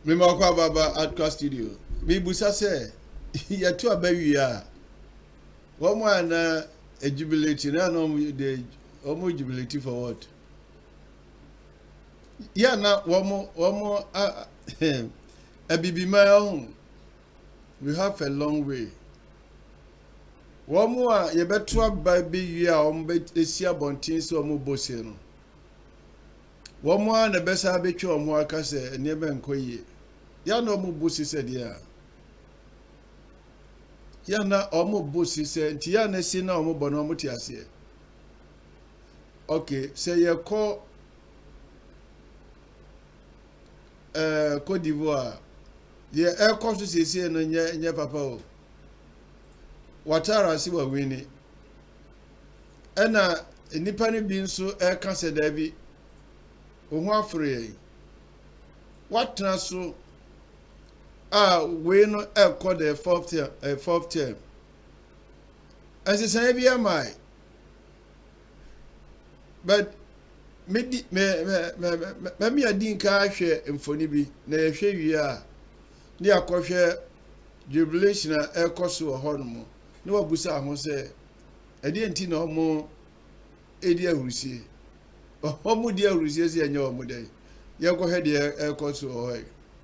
Me ma kwa baba Adkwart Studios. Me busa se ya tu abawi a. Wo mo ana a jubilate na no de omo jubilate for what? Ya na wo mo a bibima we have a long way. Wo mo a ye beto abawi a omo be esi abontin so omo bose no. Wo mo a na besa betwe omo aka se ne be nkoyi. Ya na omo bosi se dia. Ya na omo bosi se nti ya na si na omo bono omo ti ase. Okay, say ye call Côte d'Ivoire. Ye air cost to say no nye papa o. Ouattara si wa wini. Ena nipa ni bi nso air cancer da bi. Ohu afre. Watna so we no call the fourth term. As I say, be my. But me adin ka hwe mfoni bi na ye hwe wi a ne akohwe jubilation a ekoso ho no mo ne wabusa ho se ade enti na omo edi ahurusie omo di ahurusie se enye omo dai ye ko hwe de ekoso ho.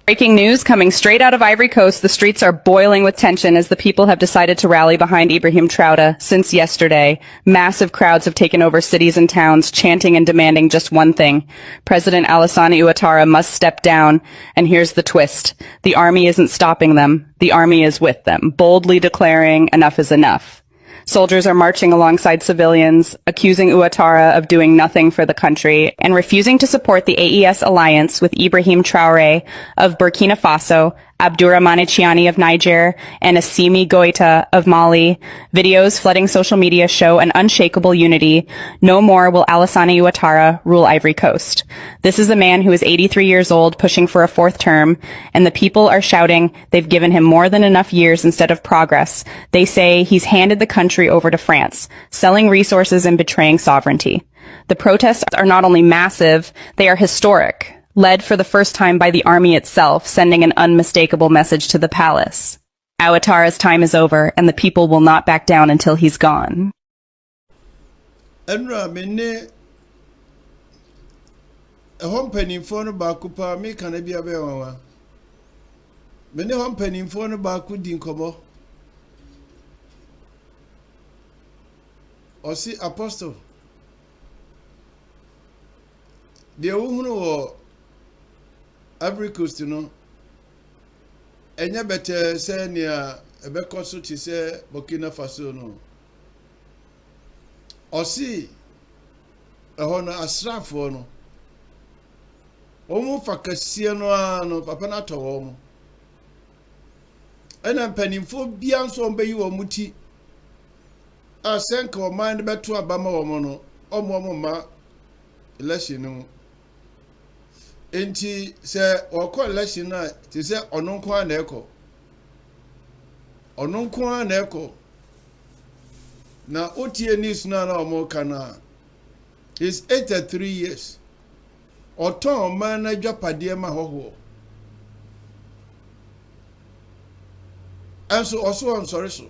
Breaking news coming straight out of Ivory Coast. The streets are boiling with tension as the people have decided to rally behind Ibrahim Traoré since yesterday. Massive crowds have taken over cities and towns, chanting and demanding just one thing. President Alassane Ouattara must step down. And here's the twist. The army isn't stopping them. The army is with them, boldly declaring enough is enough. Soldiers are marching alongside civilians, accusing Ouattara of doing nothing for the country and refusing to support the AES alliance with Ibrahim Traoré of Burkina Faso, Abdourahmane Chiani of Niger, and Assimi Goïta of Mali. Videos flooding social media show an unshakable unity. No more will Alassane Ouattara rule Ivory Coast. This is a man who is 83 years old, pushing for a fourth term, and the people are shouting they've given him more than enough years instead of progress. They say he's handed the country over to France, selling resources and betraying sovereignty. The protests are not only massive, they are historic, led for the first time by the army itself, sending an unmistakable message to the palace. Ouattara's time is over, and the people will not back down until he's gone. Enra menne hom penimfo no ba kupa me kan bia be wanwa. Menne hom penimfo no ba ku di nkomo. Osi apostle. De wohunu wo Ivory Coast no enya bete se nia ebekoso ti se Burkina Faso no osi ehono asrafo no omu fakasie no ano papa na to wo mo ena mpanimfo bia nso ombeyi wo muti asenka o mind beto abama wo mo no omo ma election no enti se okọ election na ti se ononko a na eko na otie news na omo kana is 83 years oton man na dwapade ma hoho anso oso on sorry so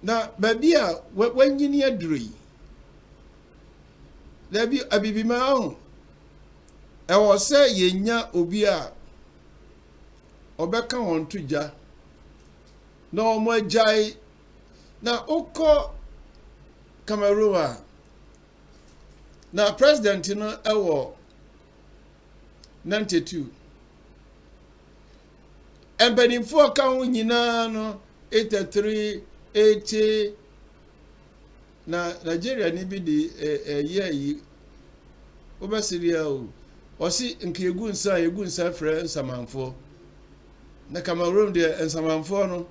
na babia wanyini aduri Lebi abibima ahụ ewo se yenya obi a obeka won tuja na omo ajai na ukọ Cameroon na president no ewo 92 embenimfo ka ho nyina no 83 80 na Nigeria ni bi di yi obasiria o osi nke egu nsa frɛ nsamanfo na Cameroon de nsamanfo no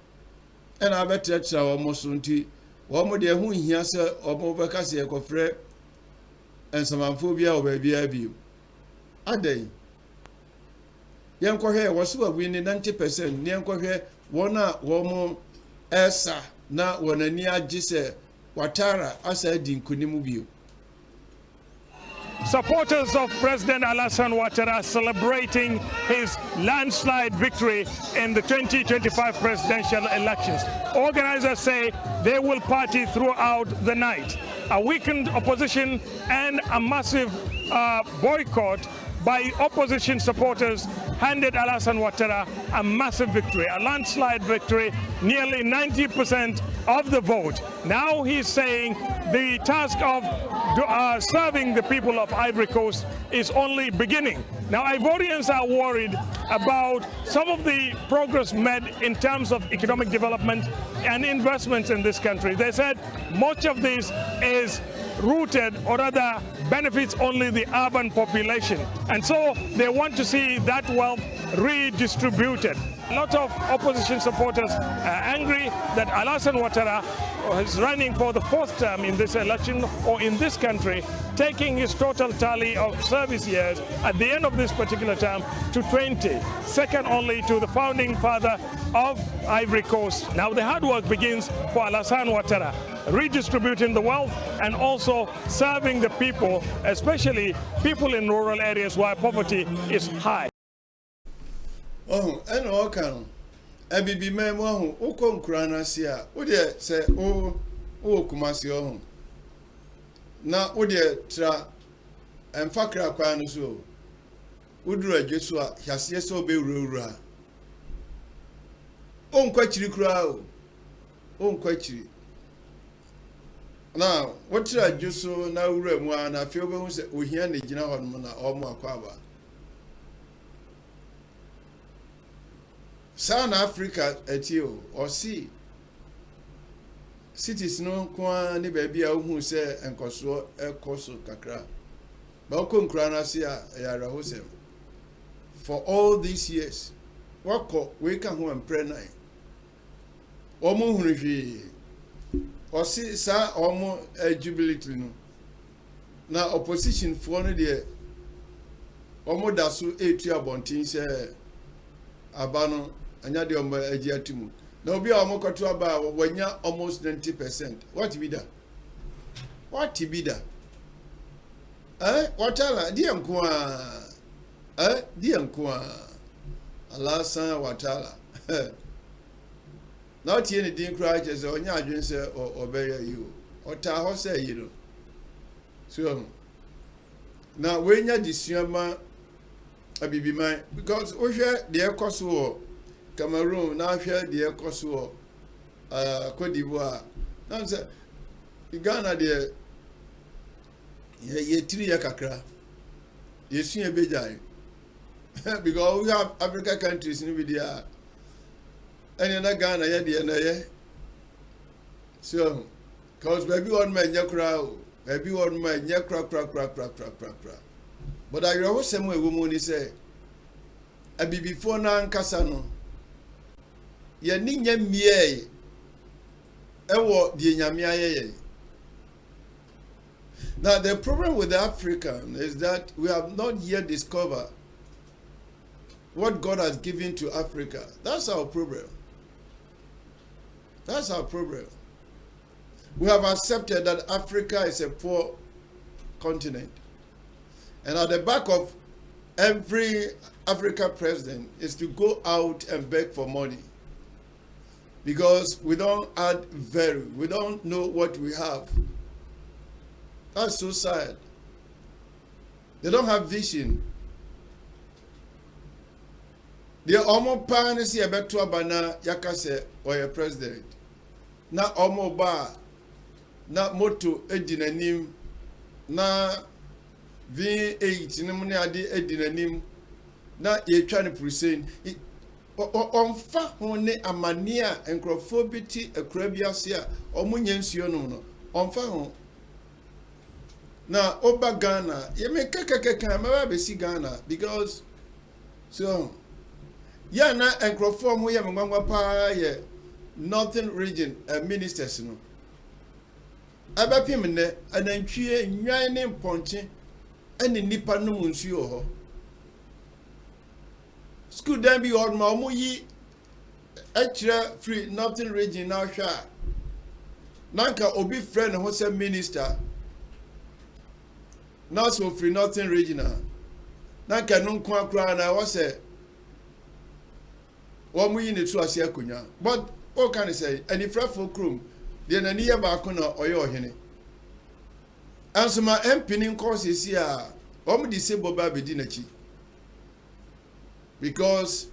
ɛna abetrɛtrɛ wɔ mo so nti wɔ mo de hu hia sɛ ɔmo bɛka sɛ ekɔfrɛ nsamanfo bia wɔ ba bia bi adai yɛnkɔhwɛ wɔ so wa ni 90% yɛnkɔhwɛ wɔn a wɔ mo ɛsa na wɔnani agye sɛ Ouattara asa di nkonimu bio. supporters of President Alassane Ouattara celebrating his landslide victory in the 2025 presidential elections. Organizers say they will party throughout the night. A weakened opposition and a massive boycott by opposition supporters handed Alassane Ouattara a massive victory, a landslide victory, nearly 90% of the vote. Now he's saying the task of serving the people of Ivory Coast is only beginning. Now Ivorians are worried about some of the progress made in terms of economic development and investments in this country. They said much of this is rooted, or rather benefits only the urban population, and so they want to see that wealth redistributed. A lot of opposition supporters are angry that Alassane Ouattara is running for the fourth term in this election or in this country, taking his total tally of service years at the end of this particular term to 20, second only to the founding father of Ivory Coast. Now the hard work begins for Alassane Ouattara, redistributing the wealth and also serving the people, especially people in rural areas where poverty is high. Oh, and all can. I be my mom, who come cranasia, would you say, oh, Kumasio? Now, would you try and Fakra Quanaso? Would you Jesua, Yasieso be rura? Quite crowd. Quite. Now, what should I do so now? One, I feel we hear the general or more quava. South Africa etio or see cities no kwa ni baby a who say enkoso ekoso kakra ba okon krana sia ya rahosem for all these years wako we ka ho empre nine omo hunhwi o si sa omo jubility no na opposition for no de omo daso etu abontin say abano anya de omba agi atimu na obi a omokoto aba wanya almost 90%. What be that? Ouattara di enkoa Alassane Ouattara na tie ne din kra je se onya adwen se obeya yi o ota ho se yi no so na wenya disuama abibiman because o hwe de ekoso Cameroon na hwe de ekoso Cote d'Ivoire na say Ghana de ye tiri ya kakra yesu e bejai because we have African countries in India and in Ghana ye de na ye so cause baby one man yakra baby one man yakra but I know some way woman say abi before na nkasa no ye ni nya mie ewo die nyame ayeye. Now the problem with the African is that we have not yet discovered what God has given to Africa. That's our problem. We have accepted that Africa is a poor continent. And at the back of every African president is to go out and beg for money. Because we don't add value. We don't know what we have. That's so sad. They don't have vision. The omo pan is here beto abana yakase or your president. Na omo ba na moto edinanim na V8 ni mune ade edinanim na ye twa ne purusen onfa hone amania enkrofobiti akrabiase a omunye nsuo no onfa ho na oba Ghana ye me kekekeka ma be si Ghana because so ya na enkrofo mo ye mangwa pa ye northern region ministers no abapim ne anantwie nwan ne mponche ani nipa no nsuo ho school dan bi or ma mo yi extra free northern region now sha nanka obi friend ho say minister Not so free, nothing regional. Na kanun kwa kra na was say one we in the trust yakunya. But what can I say? And if for crum, then a near bakuna or your henny. And so my empinning course is here. Disabled baby dinachi. Because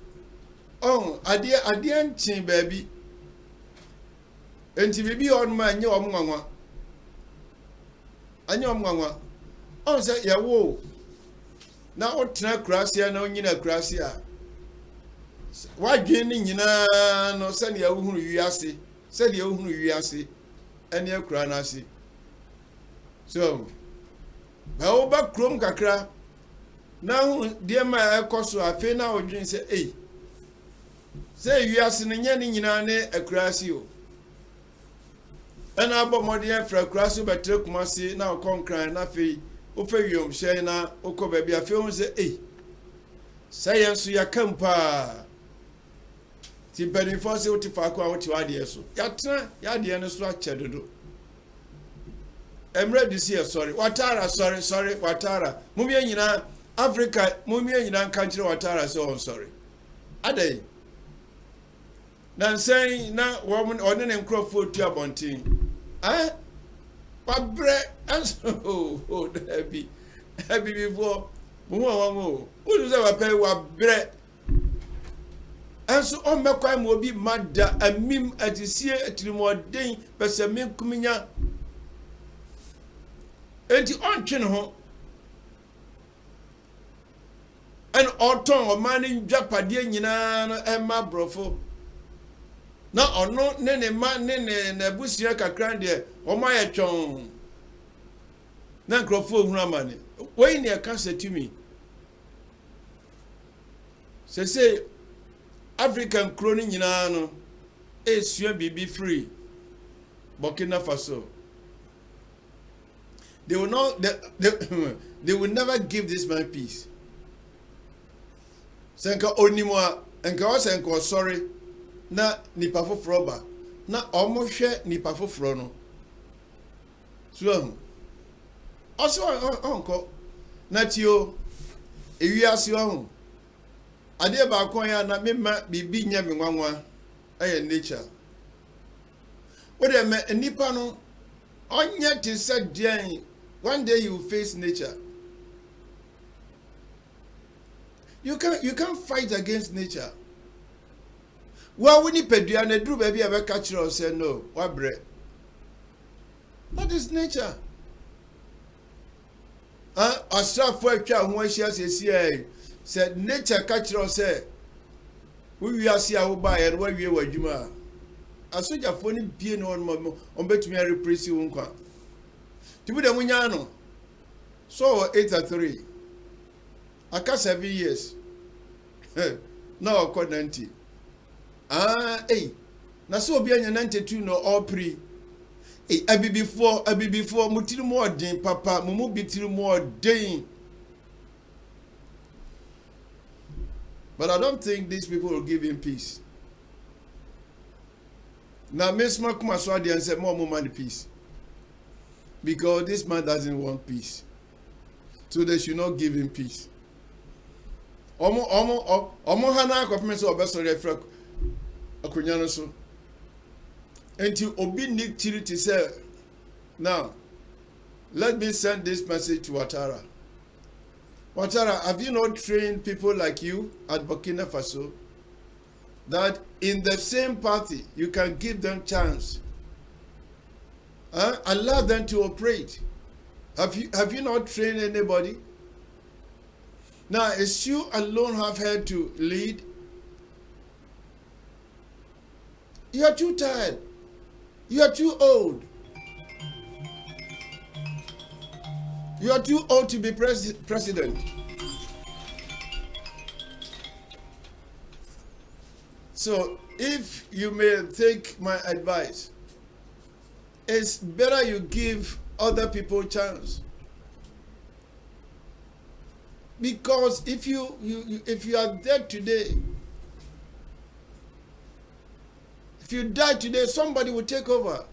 I didn't change baby. And to be on my new mama. And your mama. Oh, say ya wo. Now what gracia no nyina gracia. Why gaining yina no send ya who you asi. Said you who you asi. And your cranasi. So ba ba krom kakra. Now dear my cost I feel now drink say hey. Say you asi ni nyina ne akrasio. And about my dear for akrasio but take mercy now come cry na fe. Ofe yom share na oko baby afi say eh science ya kampa ti bani for say oti fa kwa oti wade so ya tra ya de no so ache dodo emre this year sorry Ouattara sorry Ouattara mumie nyina Africa mumie nyina country Ouattara so on sorry adai nan say na woman one ne nkrofo tu abontin Pabre and so happy before who does ever pay what bread? And so on my crime will be mad and mim at the sea at the more day, but some men coming out. And the auction home and autumn or manning Japadian and my brofo. Now or no nene man nene na busia kakran de o ma ye twon na grofo hura mane wey ne ka say to me say African crony nyina no esua bibi free Burkina Faso they will not they will never give this man peace senka onimo enka o senka sorry na nipa foforo ba na omo hwe nipa foforo no so also onko na tio ewiase ho ade ba kon ya na mema bibi nya me nwanwa aye nature o de me nipa no onye ti said one day you face nature. You can't fight against nature. Well, when you pedua na dru baby ebe catch you say no, what bread? That is nature. Asrafo atwa ho ahia sesi said nature catch you say we ase a wo ba ye no wie wadwuma. Asojafo ni bie no on betumi repress you nkwa. Tibu de munya no. So 83. Aka 7 years. Now oko 90. Na so obi anya 92 no all pre. Abibifo mutiri mo odin papa mumu bitiri mo odin. But I don't think these people will give him peace. Now Miss Makuma Swadi and said more money peace. Because this man doesn't want peace. So they should not give him peace. Omo hana akopeme so obeso refra akunya no so. Enti obi need to say now let me send this message to Ouattara. Ouattara, have you not trained people like you at Burkina Faso that in the same party you can give them chance? Allow them to operate. Have you not trained anybody? Now, is you alone have had to lead? You are too tired. You are too old. You are too old to be president. So, if you may take my advice, it's better you give other people a chance. Because if you are dead today, if you die today, somebody will take over.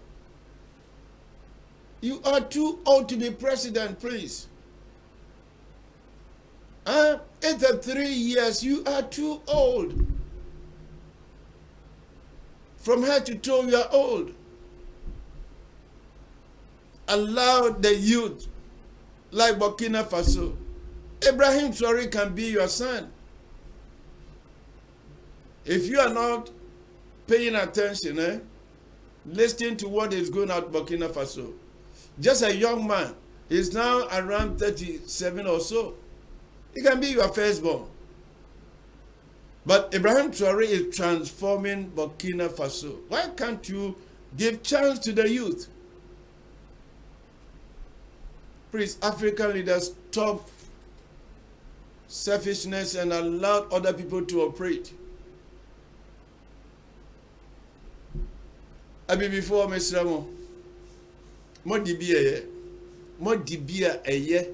You are too old to be president, please. 83 years, you are too old. From head to toe, you are old. Allow the youth, like Burkina Faso. Ibrahim Traoré can be your son. If you are not paying attention, listening to what is going on in Burkina Faso, just a young man, he's now around 37 or so. He can be your firstborn. But Ibrahim Traoré is transforming Burkina Faso. Why can't you give chance to the youth? Please, African leaders, stop selfishness and allow other people to operate. Abi before Mr. Mo dibia eye.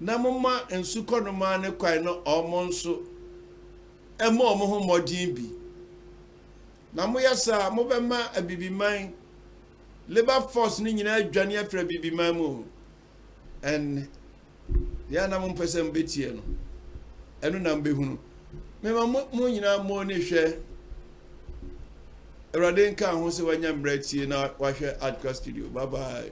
Na mama ensuko no ma ne kwai no omo nso. Emo omo ho modin bi. Na mo yasa mo be ma abibiman labor force ni nyina adwane afra bibiman mu. And ya na mo pese mbetie no. Eno na mbehunu. Me ma mo nyina mo ne hwe. Erade nka ho se wanya mbratie na wahwe Adkwart Studio. Bye bye.